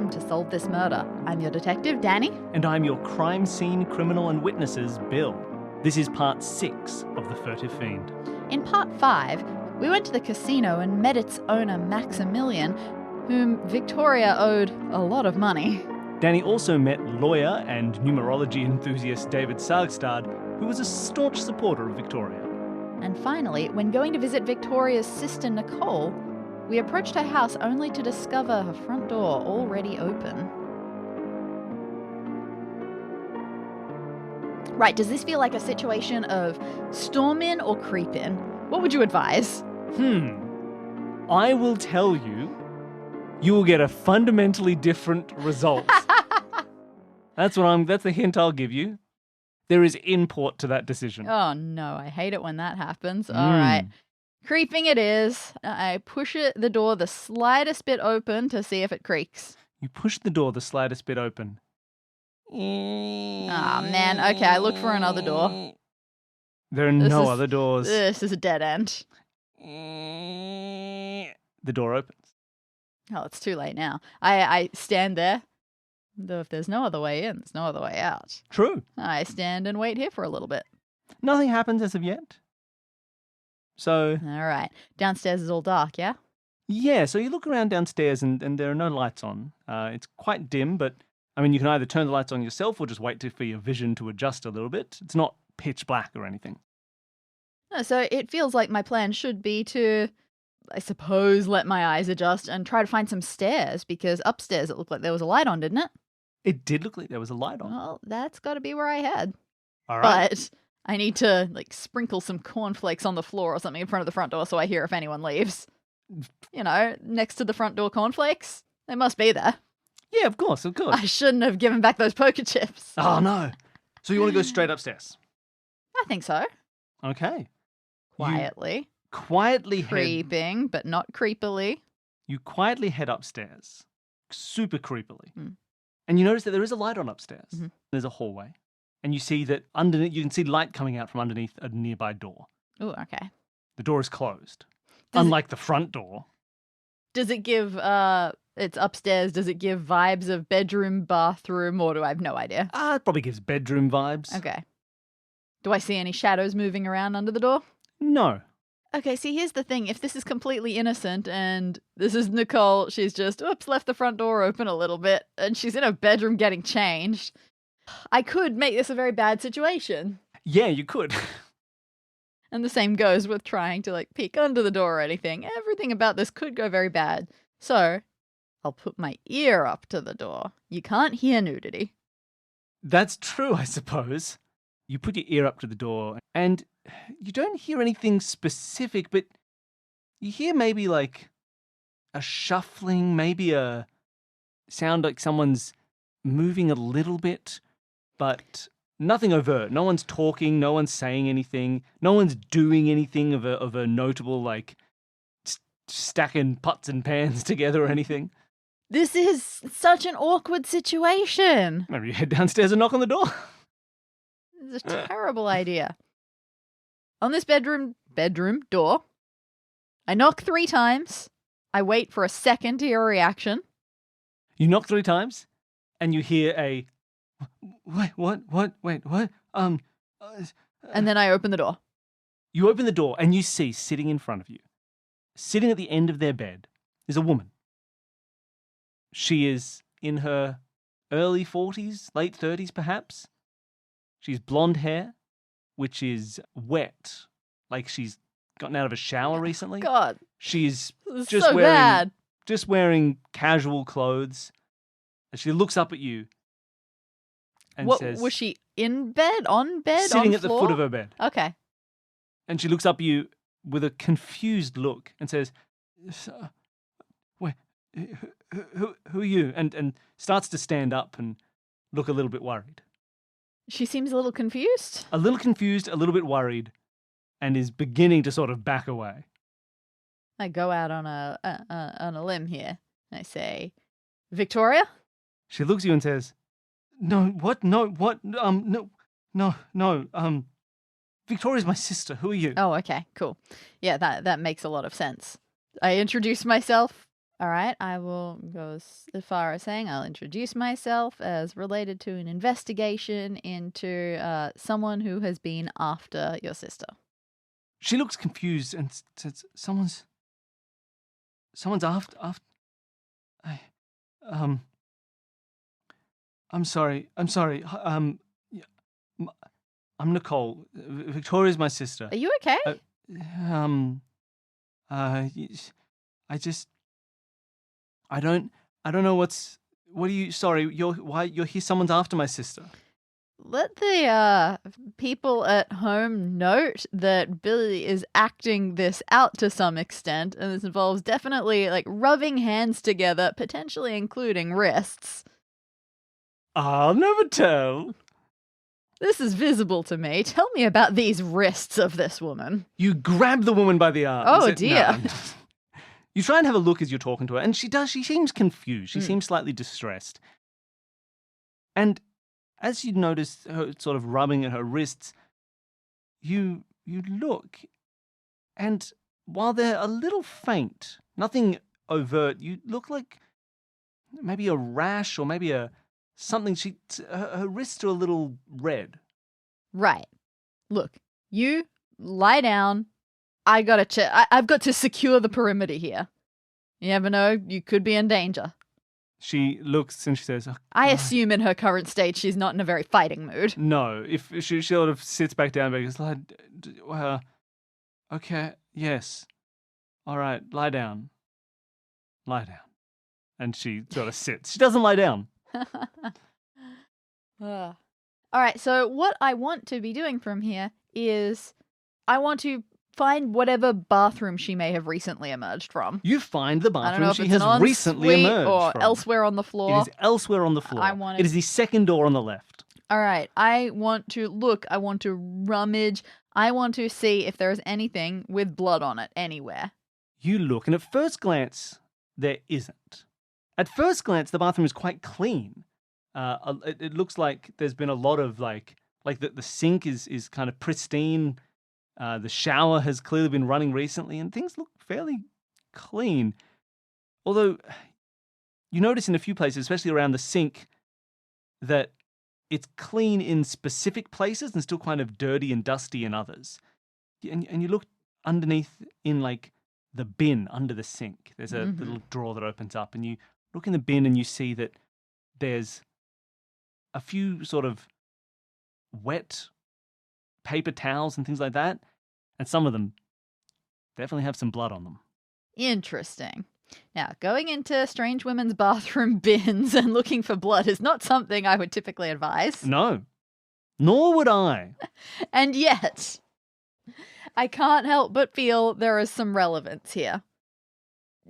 welcome to Solve This Murder. I'm your detective, Dani. And I'm your crime scene criminal and witnesses, Bill. This is part 6 of the Furtive Fiend. In part 5, we went to the casino and met its owner, Maximilian, whom Victoria owed a lot of money. Dani also met lawyer and numerology enthusiast David Sargstad, who was a staunch supporter of Victoria. And finally, when going to visit Victoria's sister, Nicole, we approached her house only to discover her front door already open. Right, does this feel like a situation of storm in or creep in? What would you advise? I will tell you, you will get a fundamentally different result. That's the hint I'll give you. There is import to that decision. Oh no, I hate it when that happens. All right. Creeping it is. I push the door the slightest bit open to see if it creaks. You push the door the slightest bit open. Ah, man. Okay, I look for another door. There are no other doors. This is a dead end. The door opens. Oh, it's too late now. I stand there. Though if there's no other way in, there's no other way out. True. I stand and wait here for a little bit. Nothing happens as of yet. So... All right. Downstairs is all dark, yeah? Yeah, so you look around downstairs and there are no lights on. It's quite dim, but, I mean, you can either turn the lights on yourself or just wait for your vision to adjust a little bit. It's not pitch black or anything. No, so it feels like my plan should be to, I suppose, let my eyes adjust and try to find some stairs, because upstairs it looked like there was a light on, didn't it? It did look like there was a light on. Well, that's got to be where I head. All right. But I need to, sprinkle some cornflakes on the floor or something in front of the front door so I hear if anyone leaves. You know, next to the front door cornflakes. They must be there. Yeah, of course. I shouldn't have given back those poker chips. Oh, no. So you want to go straight upstairs? I think so. Okay. Quietly. Quietly Creeping, but not creepily. You quietly head upstairs. Super creepily. And you notice that there is a light on upstairs. Mm-hmm. There's a hallway. And you see that underneath, you can see light coming out from underneath a nearby door. Oh, okay. The door is closed. Unlike the front door. Does it give, it's upstairs, does it give vibes of bedroom, bathroom, or do I have no idea? It probably gives bedroom vibes. Okay. Do I see any shadows moving around under the door? No. Okay, see, here's the thing. If this is completely innocent and this is Nicole, she's just, left the front door open a little bit and she's in her bedroom getting changed, I could make this a very bad situation. Yeah, you could. And the same goes with trying to, peek under the door or anything. Everything about this could go very bad. So, I'll put my ear up to the door. You can't hear nudity. That's true, I suppose. You put your ear up to the door and you don't hear anything specific, but you hear maybe a shuffling, maybe a sound like someone's moving a little bit, but nothing overt. No one's talking, no one's saying anything, no one's doing anything of a notable, stacking pots and pans together or anything. This is such an awkward situation. Maybe you head downstairs and knock on the door. This is a terrible idea. On this bedroom door, I knock 3 times. I wait for a second to hear a reaction. You knock 3 times, and you hear a, wait, what? And then I open the door. You open the door, and you see, sitting in front of you, sitting at the end of their bed, is a woman. She is in her early 40s, late 30s perhaps. She's blonde hair, which is wet, like she's gotten out of a shower recently. God. She's just wearing casual clothes. And she looks up at you and says... Was she in bed, on bed, sitting on at floor? The foot of her bed. Okay. And she looks up at you with a confused look and says, wait, who are you? And starts to stand up and look a little bit worried. She seems a little confused. A little confused, a little bit worried, and is beginning to sort of back away. I go out on a limb here. I say, Victoria? She looks at you and says, No, what? No, what? No. Victoria's my sister. Who are you? Oh, okay, cool. Yeah, that makes a lot of sense. I introduce myself. All right, I will go as far as saying I'll introduce myself as related to an investigation into someone who has been after your sister. She looks confused and says, "Someone's after. I, um, I'm sorry. Yeah, m- I'm Nicole. Victoria's my sister. Are you okay? Uh, um, y- I just, I don't know what are you, sorry, you're here, someone's after my sister. Let the people at home note that Billy is acting this out to some extent, and this involves definitely like rubbing hands together, potentially including wrists. I'll never tell. This is visible to me. Tell me about these wrists of this woman. You grab the woman by the arm. Oh, dear. No. You try and have a look as you're talking to her, and she seems confused. She seems slightly distressed. And as you notice her sort of rubbing at her wrists, you look, and while they're a little faint, nothing overt, you look like maybe a rash or maybe something. Her wrists are a little red. Right. Look, you lie down. I've got to secure the perimeter here. You never know, you could be in danger. She looks and she says, "Oh, I God." assume in her current state she's not in a very fighting mood. No, if she sort of sits back down and goes, okay, yes. All right, lie down. Lie down. And she sort of sits. She doesn't lie down. All right, so what I want to be doing from here is I want to find whatever bathroom she may have recently emerged from. You find the I don't know bathroom if she it's has an recently ensuite emerged or from. elsewhere on the floor. It is elsewhere on the floor. It is the second door on the left. All right, I want to look. I want to rummage. I want to see if there is anything with blood on it anywhere. You look, and at first glance, there isn't. At first glance, the bathroom is quite clean. It looks like there's been a lot of like the sink is kind of pristine. The shower has clearly been running recently, and things look fairly clean. Although you notice in a few places, especially around the sink, that it's clean in specific places and still kind of dirty and dusty in others. And you look underneath in like the bin under the sink. There's a little drawer that opens up, and you look in the bin and you see that there's a few sort of wet paper towels and things like that, and some of them definitely have some blood on them. Interesting. Now, going into strange women's bathroom bins and looking for blood is not something I would typically advise. No, nor would I. And yet, I can't help but feel there is some relevance here.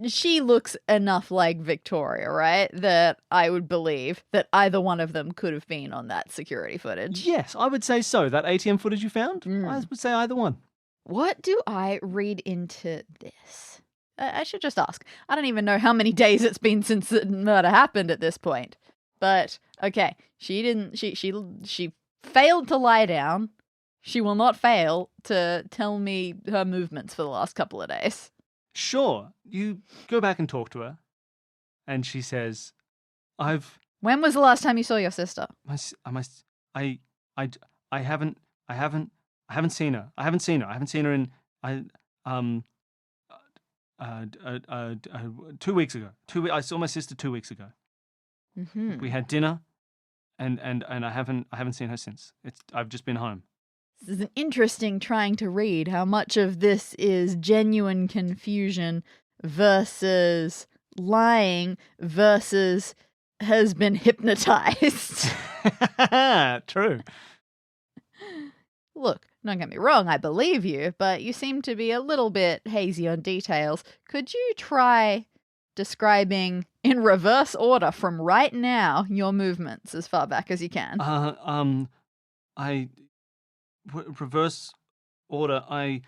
She looks enough like Victoria, right? That I would believe that either one of them could have been on that security footage. Yes, I would say so. That ATM footage you found, I would say either one. What do I read into this? I should just ask. I don't even know how many days it's been since the murder happened at this point. But, okay, she failed to lie down. She will not fail to tell me her movements for the last couple of days. Sure, you go back and talk to her, and she says, When was the last time you saw your sister? I haven't seen her. I haven't seen her in 2 weeks ago. I saw my sister 2 weeks ago. Mm-hmm. We had dinner, and I haven't seen her since. I've just been home. This is an interesting trying to read how much of this is genuine confusion versus lying versus has been hypnotized. True. Look, don't get me wrong, I believe you, but you seem to be a little bit hazy on details. Could you try describing in reverse order from right now your movements as far back as you can? Reverse order. I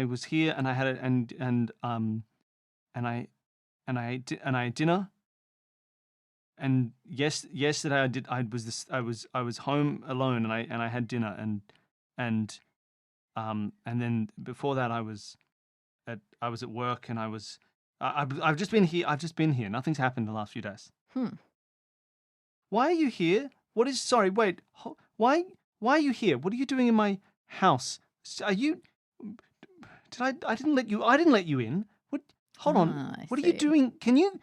was here and I had it and I had dinner. And yesterday I was home alone and I had dinner and then before that I was at work and I was I've just been here. I've just been here. Nothing's happened in the last few days. Why are you here? What is? Sorry, wait. Why are you here? What are you doing in my house? Are you? I didn't let you. I didn't let you in. What? Hold on. What are you doing? Can you?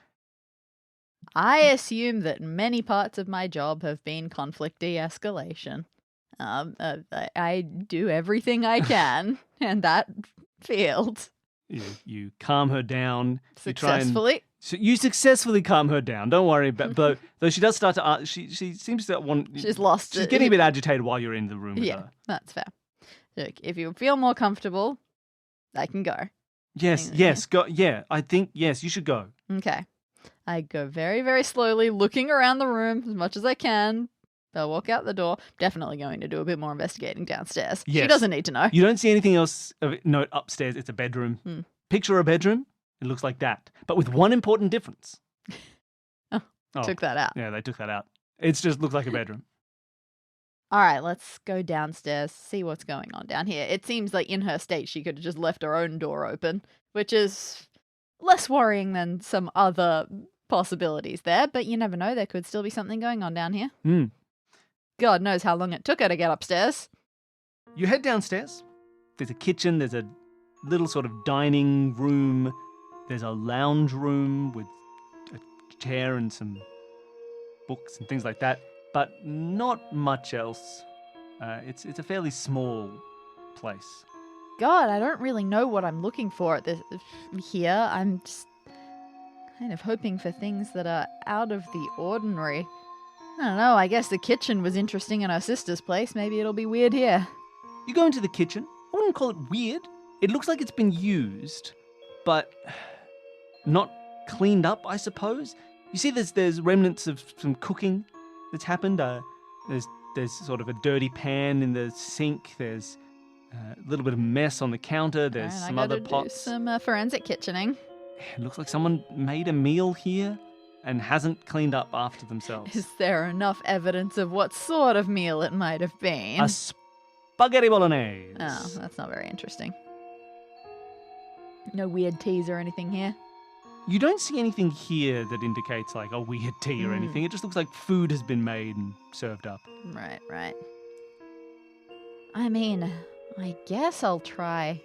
I assume that many parts of my job have been conflict de-escalation. I do everything I can in that field. You calm her down. Successfully. You successfully calm her down. Don't worry about. Though she does start to. She seems to want. She's lost. She's getting a bit agitated while you're in the room with her. Yeah, that's fair. Look, if you feel more comfortable, I can go. Yes, go. Yeah, I think yes, you should go. Okay. I go very, very slowly, looking around the room as much as I can. I'll walk out the door. Definitely going to do a bit more investigating downstairs. Yes. She doesn't need to know. You don't see anything else of note upstairs. It's a bedroom. Picture a bedroom. It looks like that, but with one important difference. Took that out. Yeah, they took that out. It just looks like a bedroom. All right, let's go downstairs, see what's going on down here. It seems like in her state, she could have just left her own door open, which is less worrying than some other possibilities there, but you never know. There could still be something going on down here. God knows how long it took her to get upstairs. You head downstairs. There's a kitchen. There's a little sort of dining room. There's a lounge room with a chair and some books and things like that, but not much else. It's a fairly small place. God, I don't really know what I'm looking for at here. I'm just kind of hoping for things that are out of the ordinary. I don't know, I guess the kitchen was interesting in her sister's place. Maybe it'll be weird here. You go into the kitchen. I wouldn't call it weird. It looks like it's been used, but not cleaned up, I suppose. You see there's remnants of some cooking that's happened. There's sort of a dirty pan in the sink. There's a little bit of mess on the counter. There's some other pots. Do some forensic kitchening. It looks like someone made a meal here and hasn't cleaned up after themselves. Is there enough evidence of what sort of meal it might have been? A spaghetti bolognese. Oh, that's not very interesting. No weird teas or anything here? You don't see anything here that indicates like a weird tea or anything. It just looks like food has been made and served up. Right. I mean, I guess I'll try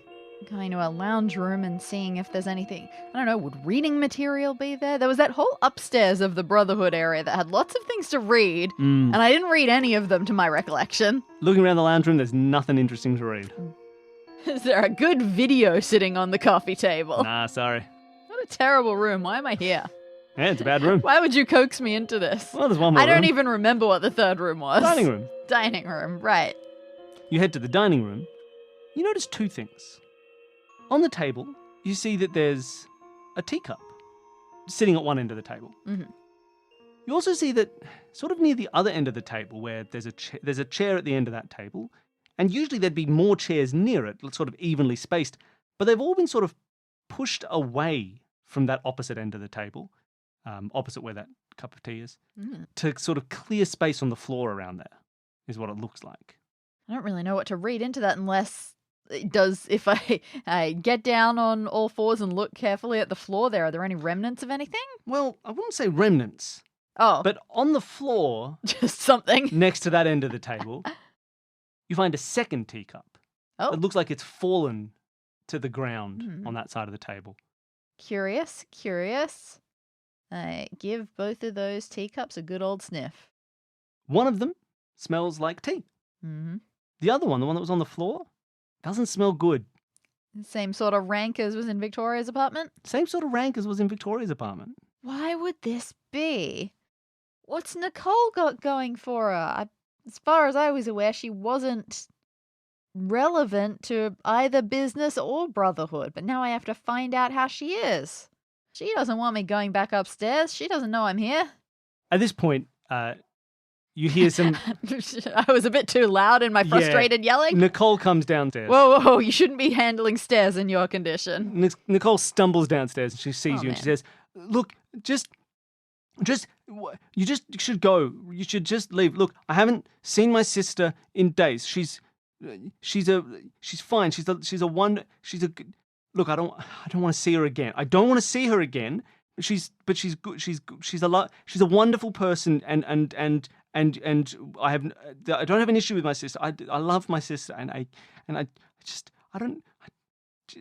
going to a lounge room and seeing if there's anything. I don't know, would reading material be there? There was that whole upstairs of the Brotherhood area that had lots of things to read, and I didn't read any of them to my recollection. Looking around the lounge room, there's nothing interesting to read. Is there a good video sitting on the coffee table? Nah, sorry. What a terrible room. Why am I here? Yeah, it's a bad room. Why would you coax me into this? Well, there's one more I don't room. even remember what the third room was. Dining room. Dining room, right. You head to the dining room. You notice two things. On the table, you see that there's a teacup sitting at one end of the table. Mm-hmm. You also see that sort of near the other end of the table where there's a chair at the end of that table, and usually there'd be more chairs near it, sort of evenly spaced, but they've all been sort of pushed away from that opposite end of the table, opposite where that cup of tea is, to sort of clear space on the floor around there, is what it looks like. I don't really know what to read into that unless it does, if I get down on all fours and look carefully at the floor there, are there any remnants of anything? Well, I wouldn't say remnants. Oh. But on the floor, just something next to that end of the table, you find a second teacup. Oh. It looks like it's fallen to the ground on that side of the table. Curious. I give both of those teacups a good old sniff. One of them smells like tea. Mm-hmm. The other one, the one that was on the floor, doesn't smell good. Same sort of rank as was in Victoria's apartment? Same sort of rank as was in Victoria's apartment. Why would this be? What's Nicole got going for her? As far as I was aware, she wasn't relevant to either business or Brotherhood, but now I have to find out how she is. She doesn't want me going back upstairs. She doesn't know I'm here. At this point, you hear some... I was a bit too loud in my frustrated yelling. Nicole comes downstairs. Whoa, you shouldn't be handling stairs in your condition. Nicole stumbles downstairs and she sees you and she says, look, you should go. You should just leave. Look, I haven't seen my sister in days. She's fine. She's a wonder. look, I don't want to see her again. I don't want to see her again. She's good. She's a wonderful person, and I don't have an issue with my sister. I love my sister, and I don't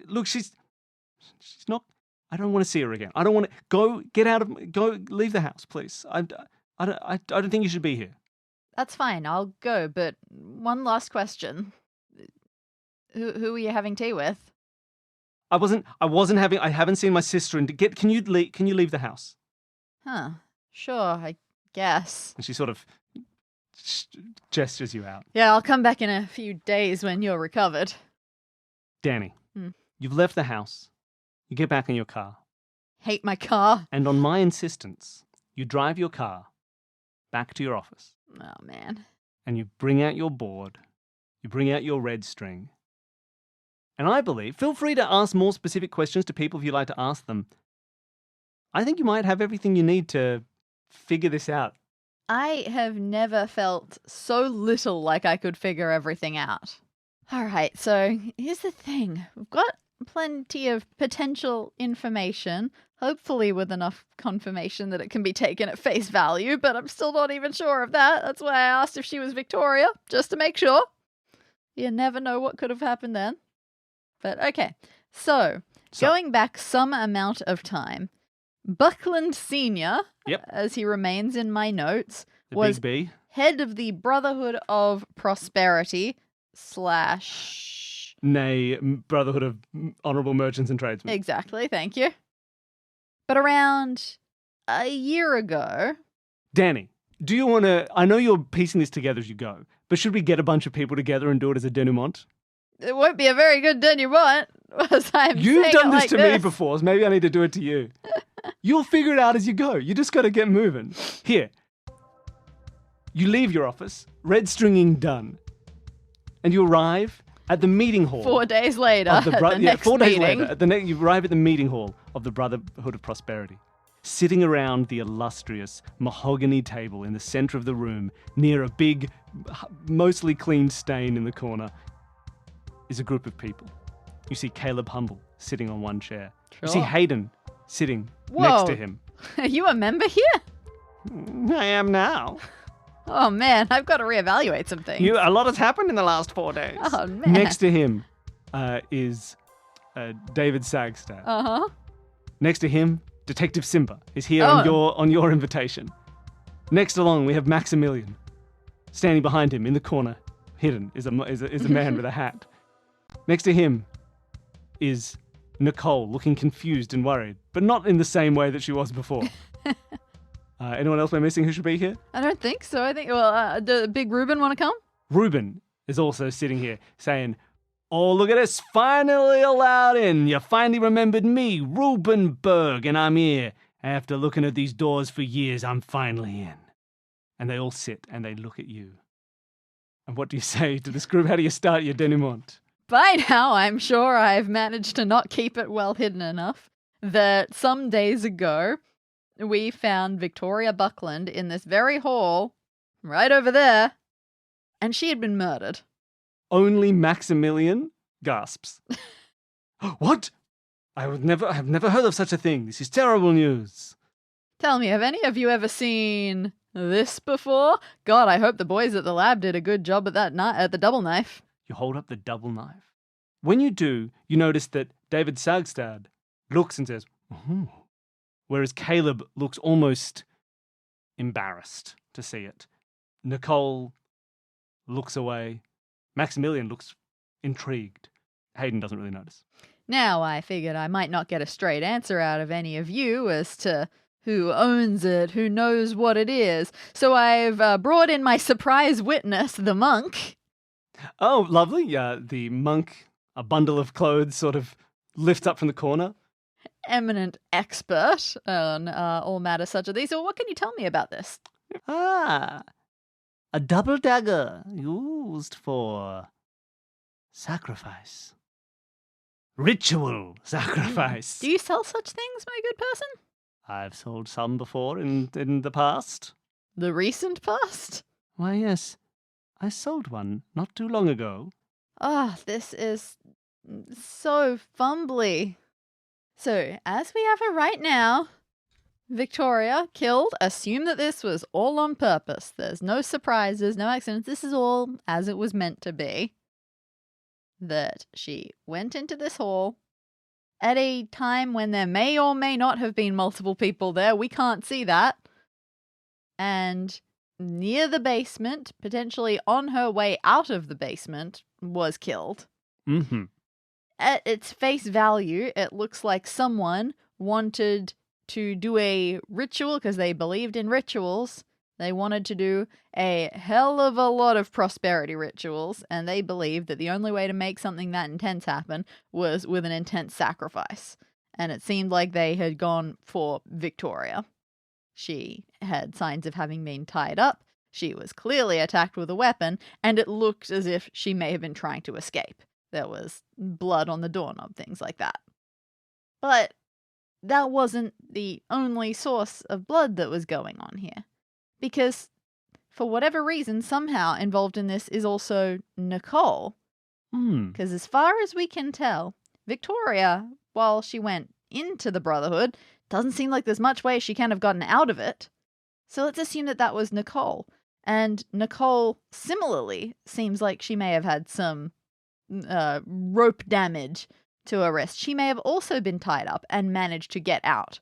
look. She's not. I don't want to see her again. I don't want to leave the house, please. I don't think you should be here. That's fine. I'll go. But one last question: Who are you having tea with? I haven't seen my sister. And can you leave the house? Huh. Sure, I guess. And she sort of gestures you out. Yeah, I'll come back in a few days when you're recovered. Dani, you've left the house. You get back in your car. Hate my car. And on my insistence, you drive your car back to your office. Oh, man. And you bring out your board. You bring out your red string. And I believe, feel free to ask more specific questions to people if you like to ask them. I think you might have everything you need to figure this out. I have never felt so little like I could figure everything out. All right, so here's the thing. We've got plenty of potential information, hopefully with enough confirmation that it can be taken at face value, but I'm still not even sure of that. That's why I asked if she was Victoria, just to make sure. You never know what could have happened then. But okay, so going back some amount of time, Buckland Sr., as he remains in my notes, was Big B. head of the Brotherhood of Prosperity / Nay, Brotherhood of Honourable Merchants and Tradesmen. Exactly, thank you. But around a year ago... Dani, do you want to... I know you're piecing this together as you go, but should we get a bunch of people together and do it as a denouement? It won't be a very good denouement, as I'm You've done this like to me before, so maybe I need to do it to you. You'll figure it out as you go. You just got to get moving. Here. You leave your office, red stringing done, and you arrive at the meeting hall. 4 days later, at the next 4 days meeting. later, you arrive at the meeting hall of the Brotherhood of Prosperity. Sitting around the illustrious mahogany table in the center of the room, near a big, mostly clean stain in the corner, is a group of people. You see Caleb Humble sitting on one chair. Sure. You see Hayden sitting next to him. Are you a member here? I am now. Oh, man, I've got to reevaluate some things. A lot has happened in the last 4 days. Oh, man. Next to him is David Sagstad. Uh-huh. Next to him, Detective Simba is here on your invitation. Next along, we have Maximilian. Standing behind him in the corner, hidden, is a man with a hat. Next to him is Nicole, looking confused and worried, but not in the same way that she was before. Anyone else we're missing who should be here? I don't think so. I think, does Big Ruben want to come? Ruben is also sitting here saying, "Oh, look at this, finally allowed in. You finally remembered me, Ruben Berg, and I'm here. After looking at these doors for years, I'm finally in." And they all sit and they look at you. And what do you say to this group? How do you start your denouement? By now, I'm sure I've managed to not keep it well hidden enough that some days ago, we found Victoria Buckland in this very hall, right over there, and she had been murdered. Only Maximilian gasps. What? I have never heard of such a thing. This is terrible news. Tell me, have any of you ever seen this before? God, I hope the boys at the lab did a good job at that at the double knife. You hold up the double knife. When you do, you notice that David Sagstad looks and says, "Oh," whereas Caleb looks almost embarrassed to see it. Nicole looks away. Maximilian looks intrigued. Hayden doesn't really notice. Now, I figured I might not get a straight answer out of any of you as to who owns it, who knows what it is. So I've brought in my surprise witness, the monk. Oh, lovely. The monk, a bundle of clothes, sort of lifts up from the corner. Eminent expert on all matters such as these. So what can you tell me about this? A double dagger used for sacrifice. Ritual sacrifice. Do you sell such things, my good person? I've sold some before in the past. The recent past? Why, yes. I sold one not too long ago. Ah, this is So fumbly. So, as we have it right now, Victoria killed. Assume that this was all on purpose. There's no surprises, no accidents. This is all as it was meant to be. That she went into this hall at a time when there may or may not have been multiple people there. We can't see that. And near the basement, potentially on her way out of the basement, was killed. Mm-hmm. At its face value, it looks like someone wanted to do a ritual because they believed in rituals. They wanted to do a hell of a lot of prosperity rituals, and they believed that the only way to make something that intense happen was with an intense sacrifice. And it seemed like they had gone for Victoria. She had signs of having been tied up. She was clearly attacked with a weapon, and it looked as if she may have been trying to escape. There was blood on the doorknob, things like that. But that wasn't the only source of blood that was going on here. Because, for whatever reason, somehow involved in this is also Nicole. Because as far as we can tell, Victoria, while she went into the Brotherhood, doesn't seem like there's much way she can have gotten out of it. So let's assume that that was Nicole. And Nicole, similarly, seems like she may have had some rope damage to her wrist. She may have also been tied up and managed to get out.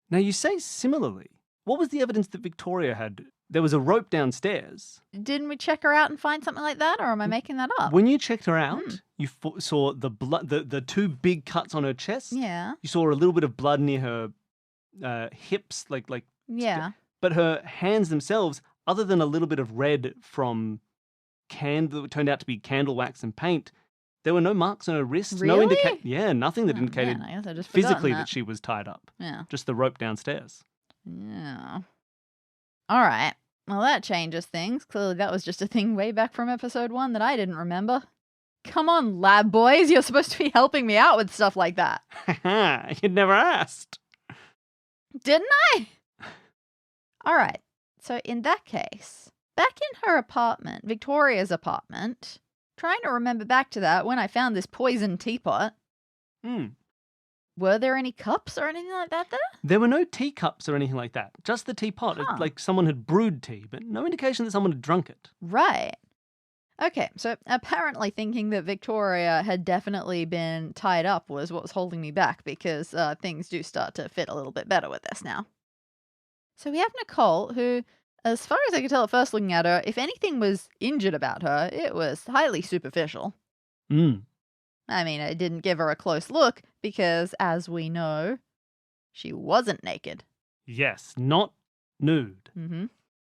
Now, you say similarly. What was the evidence that Victoria had? There was a rope downstairs. Didn't we check her out and find something like that, or am I making that up? When you checked her out, you saw the blood, the two big cuts on her chest. Yeah. You saw a little bit of blood near her hips, like. Yeah. But her hands themselves, other than a little bit of red from candle, that turned out to be candle wax and paint, there were no marks on her wrists. Really? No nothing that indicated Man, I guess I just physically forgotten that she was tied up. Yeah. Just the rope downstairs. Yeah. All right. Well, that changes things. Clearly, that was just a thing way back from episode 1 that I didn't remember. Come on, lab boys. You're supposed to be helping me out with stuff like that. You'd never asked. Didn't I? All right. So in that case, back in her apartment, Victoria's apartment, trying to remember back to that when I found this poisoned teapot. Were there any cups or anything like that there? There were no teacups or anything like that. Just the teapot. Huh. Like someone had brewed tea, but no indication that someone had drunk it. Right. Okay, so apparently thinking that Victoria had definitely been tied up was what was holding me back, because things do start to fit a little bit better with this now. So we have Nicole, who, as far as I could tell at first looking at her, if anything was injured about her, it was highly superficial. I mean, I didn't give her a close look because, as we know, she wasn't naked. Yes, not nude. Mm-hmm.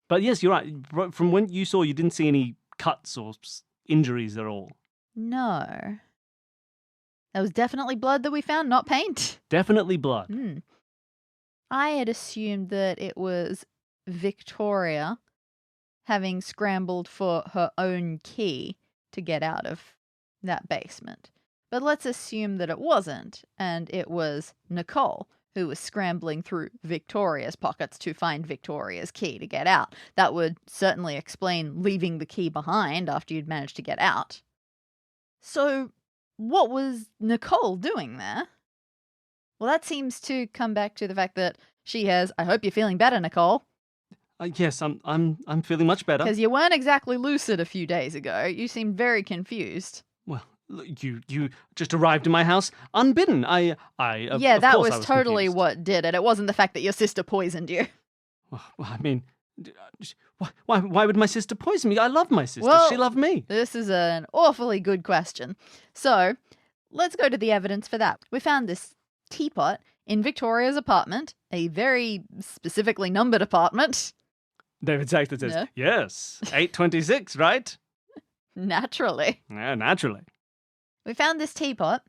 But yes, you're right. From when you saw, you didn't see any cuts or injuries at all. No. There was definitely blood that we found, not paint. Definitely blood. I had assumed that it was Victoria having scrambled for her own key to get out of that basement. But let's assume that it wasn't, and it was Nicole who was scrambling through Victoria's pockets to find Victoria's key to get out. That would certainly explain leaving the key behind after you'd managed to get out. So, what was Nicole doing there? Well, that seems to come back to the fact that she has, I hope you're feeling better, Nicole. Yes, I'm feeling much better. Because you weren't exactly lucid a few days ago. You seemed very confused. Well, you just arrived in my house unbidden. Yeah, that was totally confused. what did it. It wasn't the fact that your sister poisoned you. Well, I mean, why would my sister poison me? I love my sister. Well, she loved me. This is an awfully good question. So, let's go to the evidence for that. We found this teapot in Victoria's apartment, a very specifically numbered apartment. David Saxton says, Yeah. Yes, 826, right? Naturally. Yeah, naturally. We found this teapot.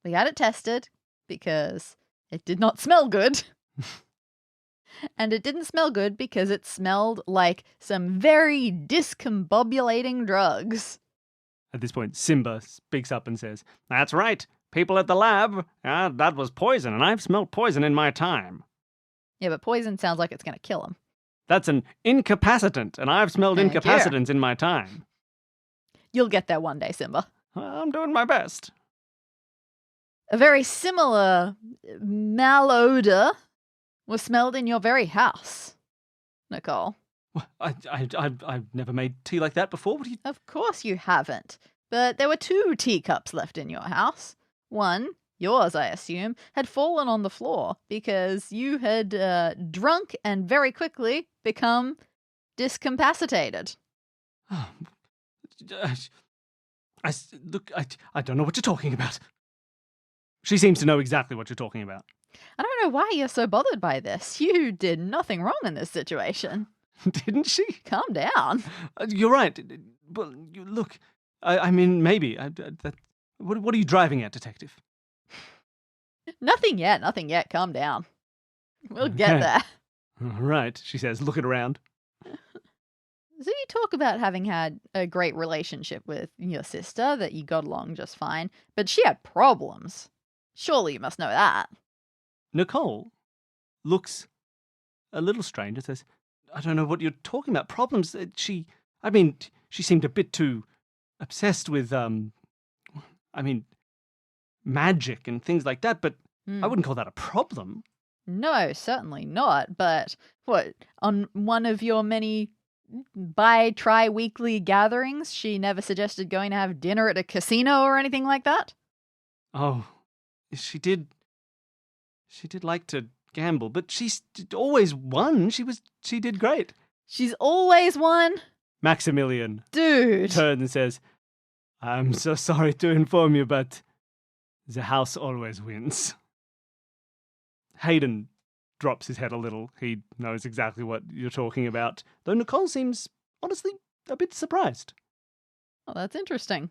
We had it tested because it did not smell good. And it didn't smell good because it smelled like some very discombobulating drugs. At this point, Simba speaks up and says, That's right. People at the lab, that was poison, and I've smelled poison in my time. Yeah, but poison sounds like it's going to kill him. That's an incapacitant, and I've smelled Thank you. incapacitants in my time. You'll get there one day, Simba. I'm doing my best. a very similar malodor was smelled in your very house, Nicole. Well, I've never made tea like that before. What do you... Of course you haven't. But there were 2 teacups left in your house. One, yours I assume, had fallen on the floor because you had drunk and very quickly become discapacitated. Look, I don't know what you're talking about. She seems to know exactly what you're talking about. I don't know why you're so bothered by this. You did nothing wrong in this situation. Didn't she? Calm down. You're right. Well, look, I mean, maybe. What are you driving at, Detective? Nothing yet. Calm down. We'll get there. All right, she says, looking around. So you talk about having had a great relationship with your sister, that you got along just fine, but she had problems. Surely you must know that. Nicole looks a little strange and says, I don't know what you're talking about. Problems? She seemed a bit too obsessed with, magic and things like that, but I wouldn't call that a problem. No, certainly not. But what, on one of your many tri-weekly gatherings, she never suggested going to have dinner at a casino or anything like that? Oh, she did like to gamble, but she's always won. She did great. She's always won? Maximilian Dude. turns and says, I'm so sorry to inform you, but the house always wins. Hayden drops his head a little. He knows exactly what you're talking about, though Nicole seems, honestly, a bit surprised. Oh, that's interesting.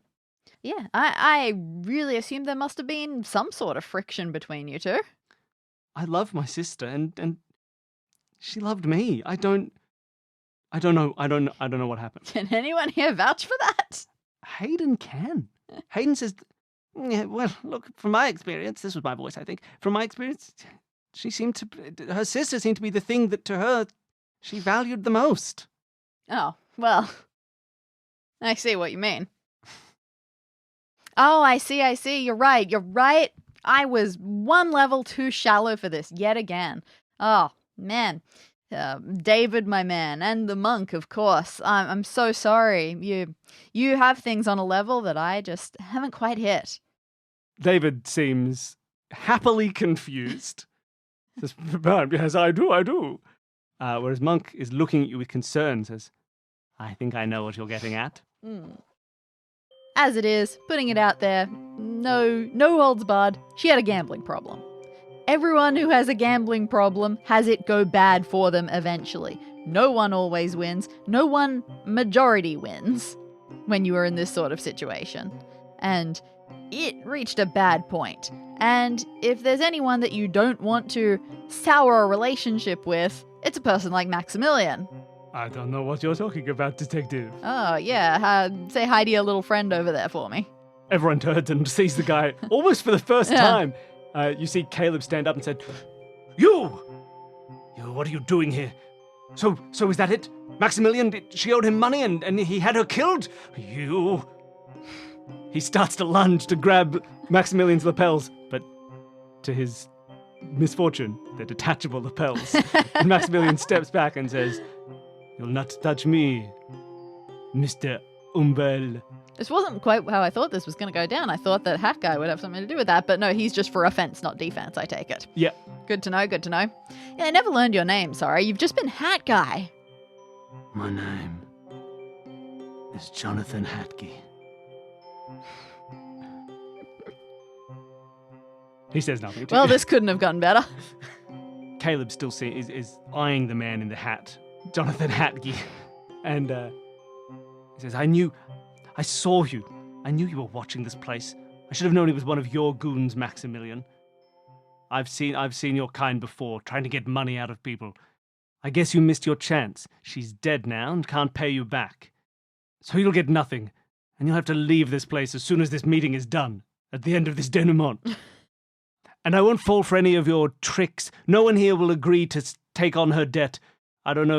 Yeah, I really assumed there must have been some sort of friction between you two. I love my sister, and she loved me. I don't know what happened. Can anyone here vouch for that? Hayden can. Hayden says, yeah, well, look, from my experience, this was my voice, I think. From my experience, her sister seemed to be the thing that to her she valued the most. Oh, well, I see what you mean. Oh, I see. You're right. I was one level too shallow for this yet again. Oh, man. David, my man, and the monk, of course. I'm so sorry. You have things on a level that I just haven't quite hit. David seems happily confused. Says, yes, I do. Whereas Monk is looking at you with concern, says, I think I know what you're getting at. As it is, putting it out there, no holds barred, she had a gambling problem. Everyone who has a gambling problem has it go bad for them eventually. No one always wins. No one majority wins when you are in this sort of situation. And it reached a bad point. And if there's anyone that you don't want to sour a relationship with, it's a person like Maximilian. I don't know what you're talking about, Detective. Oh, yeah. Say hi to your little friend over there for me. Everyone turns and sees the guy almost for the first time. You see Caleb stand up and said, You, what are you doing here? So is that it? Maximilian, she owed him money and he had her killed? You... He starts to lunge to grab Maximilian's lapels, but to his misfortune, they're detachable lapels. And Maximilian steps back and says, You'll not touch me, Mr. Umbel. This wasn't quite how I thought this was going to go down. I thought that hat guy would have something to do with that, but no, he's just for offense, not defense, I take it. Yeah. Good to know. Yeah, I never learned your name, sorry. You've just been hat guy. My name is Jonathan Hatke. He says nothing. Well, this couldn't have gotten better. Caleb still is eyeing the man in the hat, Jonathan Hatke, and he says, I saw you. I knew you were watching this place. I should have known it was one of your goons, Maximilian. I've seen your kind before, trying to get money out of people. I guess you missed your chance. She's dead now and can't pay you back. So you'll get nothing, and you'll have to leave this place as soon as this meeting is done, at the end of this denouement. And I won't fall for any of your tricks. No one here will agree to take on her debt. I don't know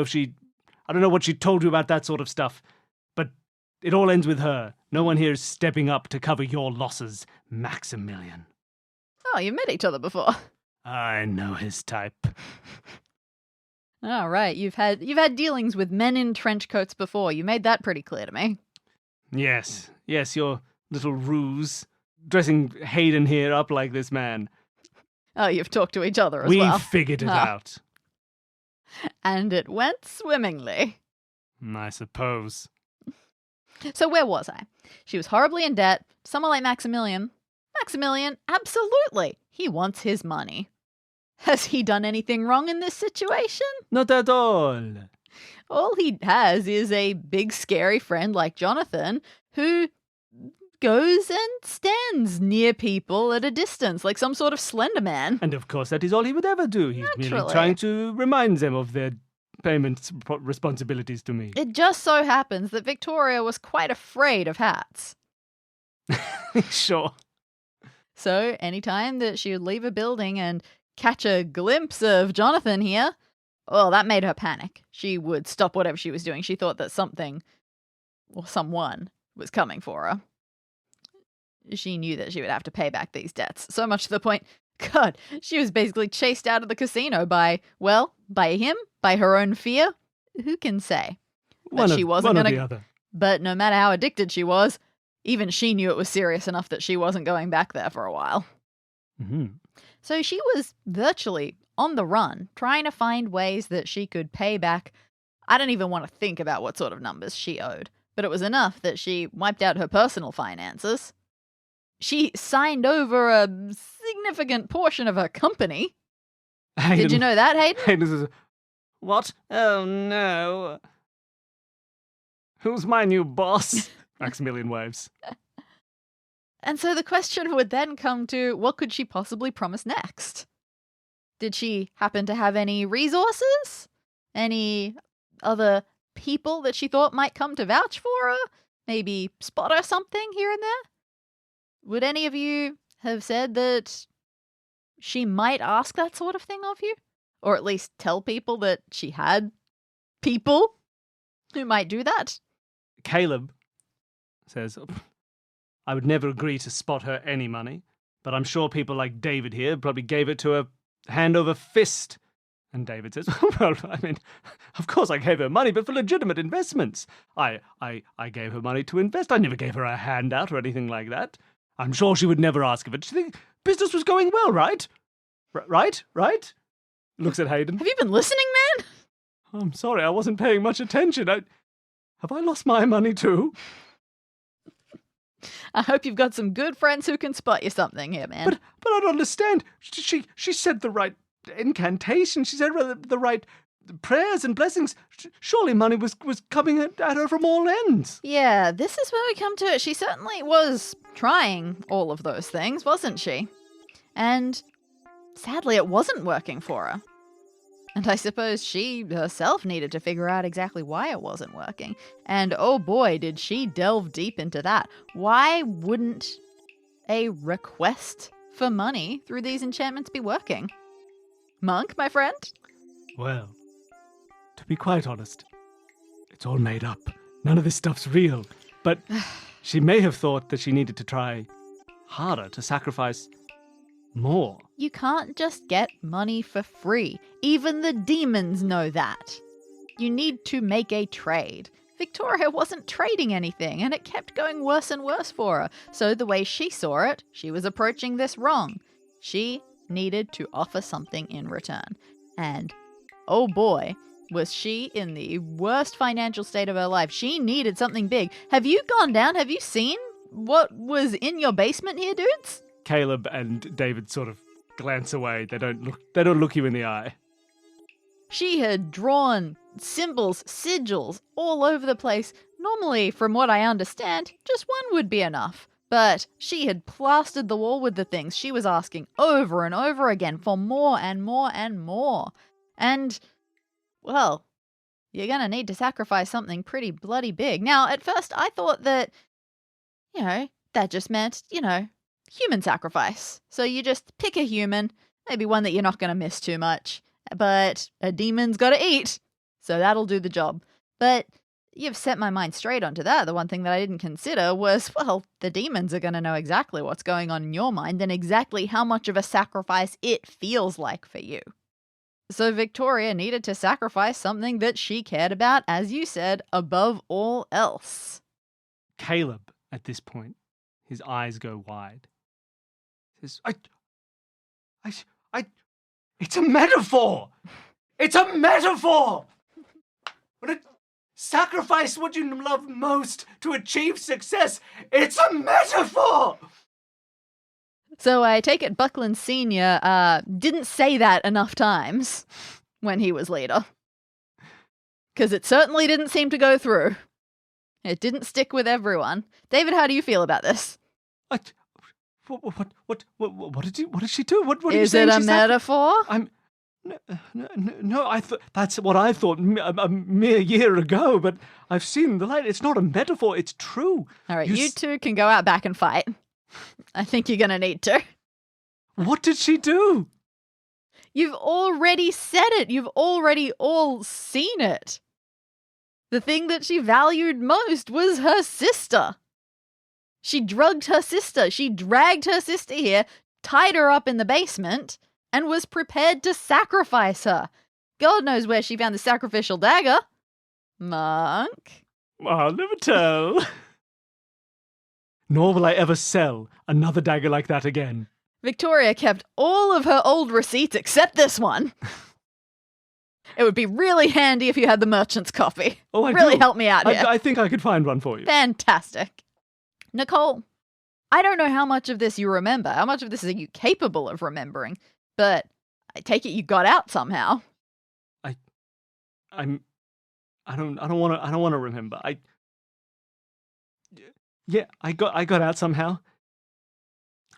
what she told you about that sort of stuff, but it all ends with her. No one here is stepping up to cover your losses, Maximilian. Oh, you've met each other before. I know his type. All right, you've had dealings with men in trench coats before. You made that pretty clear to me. Yes, your little ruse. Dressing Hayden here up like this man. Oh, you've talked to each other as We well. figured it out. And it went swimmingly. I suppose. So where was I? She was horribly in debt. Someone like Maximilian. Maximilian, absolutely. He wants his money. Has he done anything wrong in this situation? Not at all. All he has is a big scary friend like Jonathan who goes and stands near people at a distance like some sort of Slender Man. And of course that is all he would ever do. He's merely Naturally. trying to remind them of their payment responsibilities to me. It just so happens that Victoria was quite afraid of hats. Sure. So anytime that she would leave a building and catch a glimpse of Jonathan here, well, that made her panic. She would stop whatever she was doing. She thought that something or someone was coming for her. She knew that she would have to pay back these debts. So much to the point, God, she was basically chased out of the casino by him, by her own fear. Who can say? But she wasn't one or going the other. But no matter how addicted she was, even she knew it was serious enough that she wasn't going back there for a while. Mm-hmm. So she was virtually on the run, trying to find ways that she could pay back. I don't even want to think about what sort of numbers she owed, but it was enough that she wiped out her personal finances. She signed over a significant portion of her company. Hayden, Did you know that, Hayden? Hayden says, what? Oh no. Who's my new boss? Maximilian waves. And so the question would then come to, what could she possibly promise next? Did she happen to have any resources? Any other people that she thought might come to vouch for her? Maybe spot her something here and there? Would any of you have said that she might ask that sort of thing of you? Or at least tell people that she had people who might do that? Caleb says, I would never agree to spot her any money, but I'm sure people like David here probably gave it to her hand over fist. And David says, well, I mean, of course I gave her money, but for legitimate investments. I gave her money to invest. I never gave her a handout or anything like that. I'm sure she would never ask if it. She think business was going well, right? Right? Looks at Hayden. Have you been listening, man? I'm sorry, I wasn't paying much attention. Have I lost my money too? I hope you've got some good friends who can spot you something here, man. But I don't understand. She said the right incantation. She said the right prayers and blessings. Surely money was coming at her from all ends. Yeah, this is where we come to it. She certainly was trying all of those things, wasn't she? And sadly, it wasn't working for her. And I suppose she herself needed to figure out exactly why it wasn't working. And oh boy, did she delve deep into that. Why wouldn't a request for money through these enchantments be working? Monk, my friend? Well, to be quite honest, it's all made up. None of this stuff's real. But she may have thought that she needed to try harder, to sacrifice more. You can't just get money for free. Even the demons know that. You need to make a trade. Victoria wasn't trading anything, and it kept going worse and worse for her. So the way she saw it, she was approaching this wrong. She needed to offer something in return. And oh boy, was she in the worst financial state of her life. She needed something big. Have you gone down? Have you seen what was in your basement here, dudes? Caleb and David sort of glance away. They don't look you in the eye. She had drawn symbols, sigils all over the place. Normally, from what I understand, just one would be enough. But she had plastered the wall with the things. She was asking over and over again for more and more and more. And, well, you're going to need to sacrifice something pretty bloody big. Now, at first, I thought that, that just meant, human sacrifice. So you just pick a human, maybe one that you're not going to miss too much. But a demon's got to eat, so that'll do the job. But You've set my mind straight onto that. The one thing that I didn't consider was, well, the demons are going to know exactly what's going on in your mind and exactly how much of a sacrifice it feels like for you. So Victoria needed to sacrifice something that she cared about, as you said, above all else. Caleb, at this point, his eyes go wide. Says, it's a metaphor! It's a metaphor! Sacrifice what you love most to achieve success. It's a metaphor! So I take it Buckland Sr. Didn't say that enough times when he was leader. Because it certainly didn't seem to go through. It didn't stick with everyone. David, how do you feel about this? What did she do? What are you Is saying? it a metaphor? No, I thought that's what I thought a mere year ago, but I've seen the light. It's not a metaphor, it's true. All right, you two can go out back and fight. I think you're going to need to. What did she do? You've already said it. You've already all seen it. The thing that she valued most was her sister. She drugged her sister. She dragged her sister here, tied her up in the basement, and was prepared to sacrifice her. God knows where she found the sacrificial dagger. Monk? I'll never tell. Nor will I ever sell another dagger like that again. Victoria kept all of her old receipts except this one. It would be really handy if you had the merchant's copy. Oh, I really do. Help me out here. I think I could find one for you. Fantastic. Nicole, I don't know how much of this you remember. How much of this are you capable of remembering? But I take it you got out somehow. I don't want to remember. I got out somehow.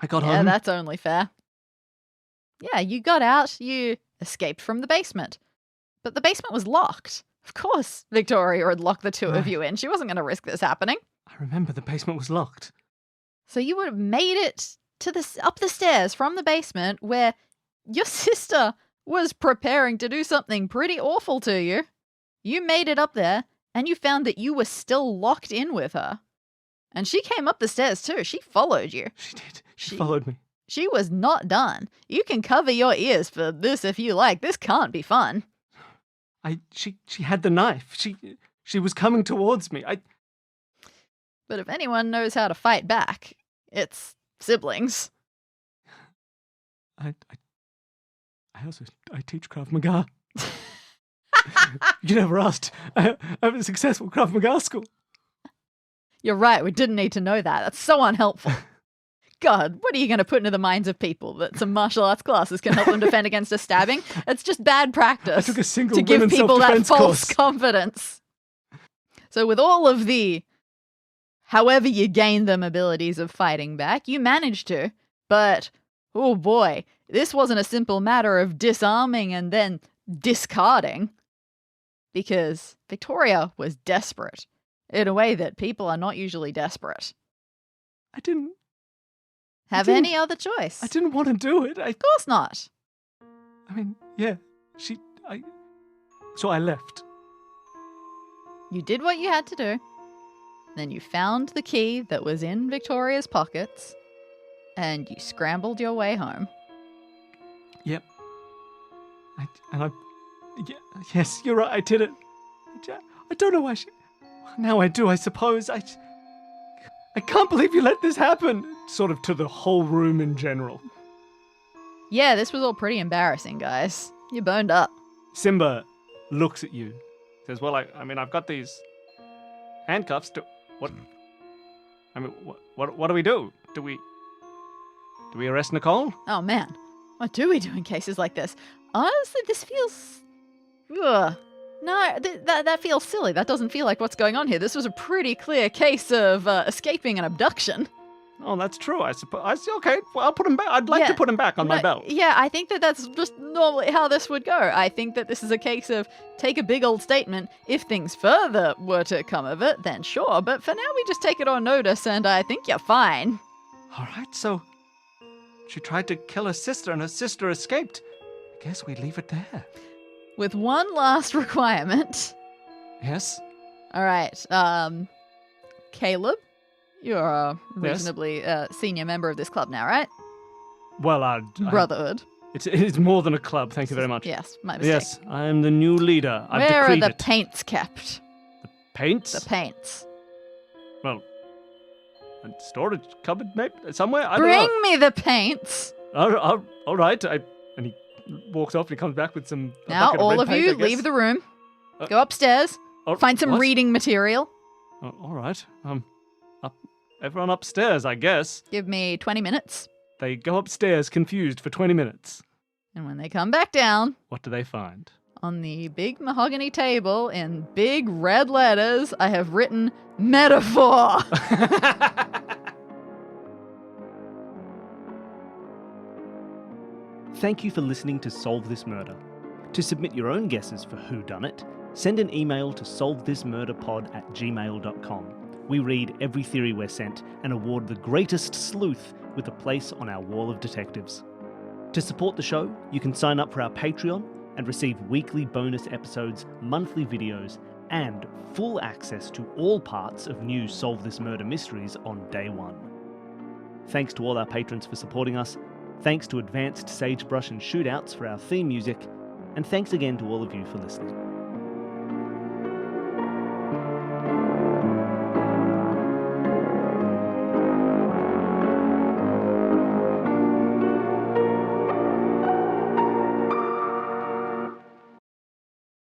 I got home. Yeah, that's only fair. Yeah, you got out. You escaped from the basement. But the basement was locked. Of course, Victoria would lock the two of you in. She wasn't going to risk this happening. I remember the basement was locked. So you would have made it to up the stairs from the basement where your sister was preparing to do something pretty awful to you. You made it up there, and you found that you were still locked in with her. And she came up the stairs too. She followed you. She did. She followed me. She was not done. You can cover your ears for this if you like. This can't be fun. She had the knife. She was coming towards me. But if anyone knows how to fight back, it's siblings. I teach Krav Maga. You never asked. I have a successful Krav Maga school. You're right, we didn't need to know that. That's so unhelpful. God, what are you going to put into the minds of people that some martial arts classes can help them defend against a stabbing? It's just bad practice. I took a single to give people that false course. confidence. So with all of the however you gain them abilities of fighting back, you managed to. But, oh boy, this wasn't a simple matter of disarming and then discarding. Because Victoria was desperate. In a way that people are not usually desperate. I didn't have any other choice. I didn't want to do it. Of course not. I mean, yeah. So I left. You did what you had to do. Then you found the key that was in Victoria's pockets. And you scrambled your way home. Yep. Yes, you're right. I did it. I don't know why she... Now I do, I suppose. I can't believe you let this happen. Sort of to the whole room in general. Yeah, this was all pretty embarrassing, guys. You burned up. Simba looks at you. Says, well, I've got these handcuffs. What do we do? Do we arrest Nicole? Oh, man. What do we do in cases like this? Honestly, this feels... Ugh. No, that feels silly. That doesn't feel like what's going on here. This was a pretty clear case of escaping an abduction. Oh, that's true, I suppose. Okay, well, I'll put him back. I'd like to put him back on my belt. Yeah, I think that's just normally how this would go. I think that this is a case of take a big old statement. If things further were to come of it, then sure. But for now, we just take it on notice, and I think you're fine. All right, so she tried to kill her sister, and her sister escaped. I guess we leave it there. With one last requirement. Yes? All right. Caleb, you're a reasonably senior member of this club now, right? Well, Brotherhood. It's more than a club. Thank you very much. Yes, my mistake. Yes, I am the new leader. I've Where are decreed the it. paints kept? Paints? The paints. Well, a storage cupboard, maybe somewhere. I Bring don't know. me the paints. All right. And he walks off and he comes back with some. Now, all of you, leave the room. Go upstairs. Find some reading material. All right. Everyone upstairs, I guess. Give me 20 minutes. They go upstairs confused for 20 minutes. And when they come back down, What do they find? on the big mahogany table in big red letters, I have written metaphor. Thank you for listening to Solve This Murder. To submit your own guesses for whodunit, send an email to solvethismurderpod@gmail.com. We read every theory we're sent and award the greatest sleuth with a place on our wall of detectives. To support the show, you can sign up for our Patreon and receive weekly bonus episodes, monthly videos, and full access to all parts of new Solve This Murder mysteries on day one. Thanks to all our patrons for supporting us. Thanks to Advanced Sagebrush and Shootouts for our theme music. And thanks again to all of you for listening.